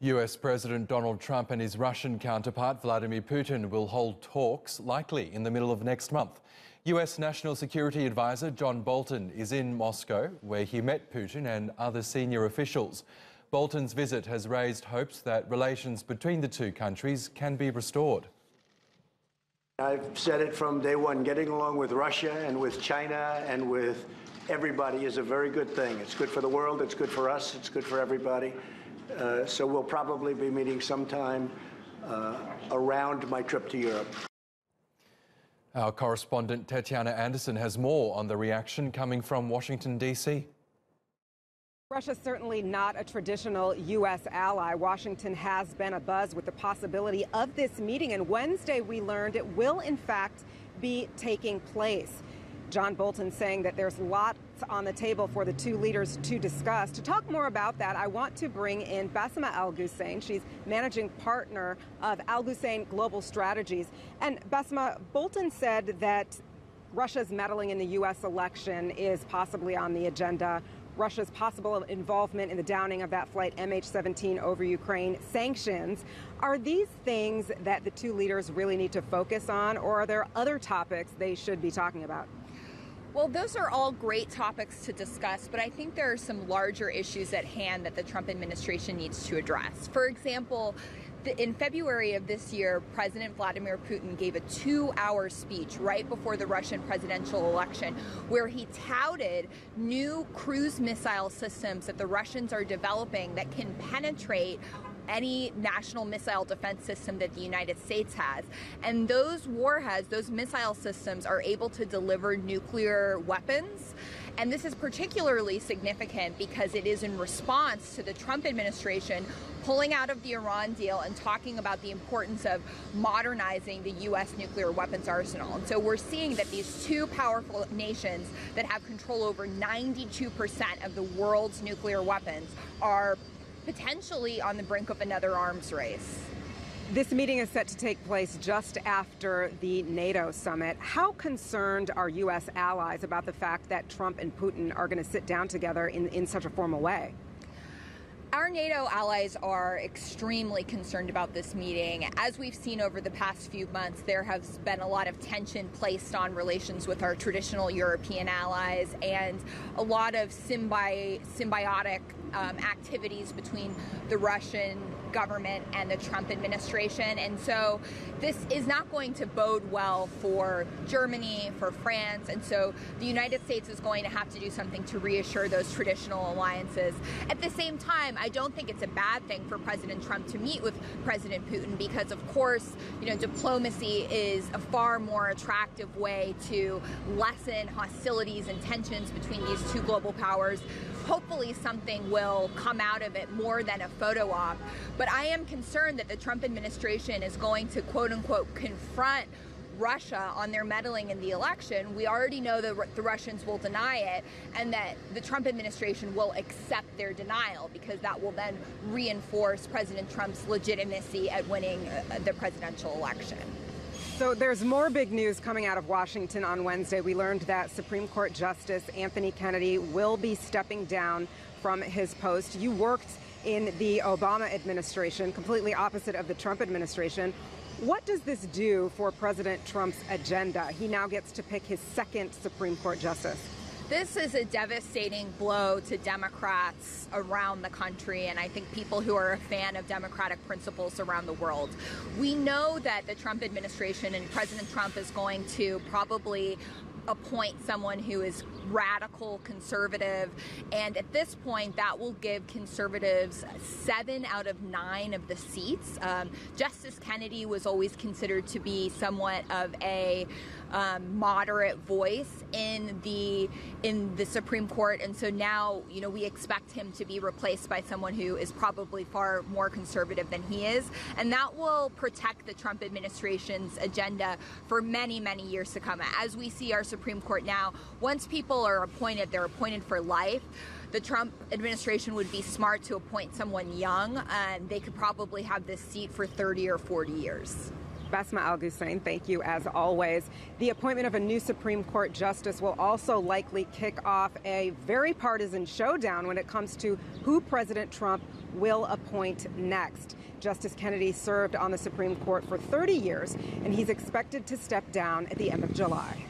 US President Donald Trump and his Russian counterpart Vladimir Putin will hold talks, likely in the middle of next month. US National Security Advisor John Bolton is in Moscow, where he met Putin and other senior officials. Bolton's visit has raised hopes that relations between the two countries can be restored. I've said it from day one, getting along with Russia and with China and with everybody is a very good thing. It's good for the world, it's good for us, it's good for everybody. So we'll probably be meeting sometime around my trip to Europe. Our correspondent Tatiana Anderson has more on the reaction coming from Washington, D.C. Russia's certainly not a traditional U.S. ally. Washington has been abuzz with the possibility of this meeting, and Wednesday we learned it will in fact be taking place. John Bolton saying that there's lots on the table for the two leaders to discuss. To talk more about that, I want to bring in Bassima Alghussein. She's managing partner of Alghussein Global Strategies. And Bassima, Bolton said that Russia's meddling in the U.S. election is possibly on the agenda. Russia's possible involvement in the downing of that flight MH17 over Ukraine, sanctions. Are these things that the two leaders really need to focus on, or are there other topics they should be talking about? Well, those are all great topics to discuss, but I think there are some larger issues at hand that the Trump administration needs to address. For example, in February of this year, President Vladimir Putin gave a 2-hour speech right before the Russian presidential election where he touted new cruise missile systems that the Russians are developing that can penetrate any national missile defense system that the United States has. And those warheads, those missile systems, are able to deliver nuclear weapons. And this is particularly significant because it is in response to the Trump administration pulling out of the Iran deal and talking about the importance of modernizing the U.S. nuclear weapons arsenal. And so we're seeing that these two powerful nations that have control over 92% of the world's nuclear weapons are potentially on the brink of another arms race. This meeting is set to take place just after the NATO summit. How concerned are U.S. allies about the fact that Trump and Putin are going to sit down together in such a formal way? Our NATO allies are extremely concerned about this meeting. As we've seen over the past few months, there has been a lot of tension placed on relations with our traditional European allies and a lot of symbiotic activities between the Russian government and the Trump administration. And so this is not going to bode well for Germany, for France. And so the United States is going to have to do something to reassure those traditional alliances. At the same time, I don't think it's a bad thing for President Trump to meet with President Putin because, of course, diplomacy is a far more attractive way to lessen hostilities and tensions between these two global powers. Hopefully something will come out of it more than a photo op. But I am concerned that the Trump administration is going to, quote unquote, confront Russia on their meddling in the election. We already know that the Russians will deny it and that the Trump administration will accept their denial because that will then reinforce President Trump's legitimacy at winning the presidential election. So there's more big news coming out of Washington on Wednesday. We learned that Supreme Court Justice Anthony Kennedy will be stepping down from his post. You worked in the Obama administration, completely opposite of the Trump administration. What does this do for President Trump's agenda? He now gets to pick his second Supreme Court justice. This is a devastating blow to Democrats around the country, and I think people who are a fan of democratic principles around the world. We know that the Trump administration and President Trump is going to probably appoint someone who is radical conservative, and at this point that will give conservatives 7 out of 9 of the seats. Justice Kennedy was always considered to be somewhat of a moderate voice in the Supreme Court, and so now we expect him to be replaced by someone who is probably far more conservative than he is, and that will protect the Trump administration's agenda for many, many years to come. As we see our Supreme Court now, once people are appointed, they're appointed for life. The Trump administration would be smart to appoint someone young, and they could probably have this seat for 30 or 40 years. Bassima Alghussein, thank you as always. The appointment of a new Supreme Court justice will also likely kick off a very partisan showdown when it comes to who President Trump will appoint next. Justice Kennedy served on the Supreme Court for 30 years, and he's expected to step down at the end of July.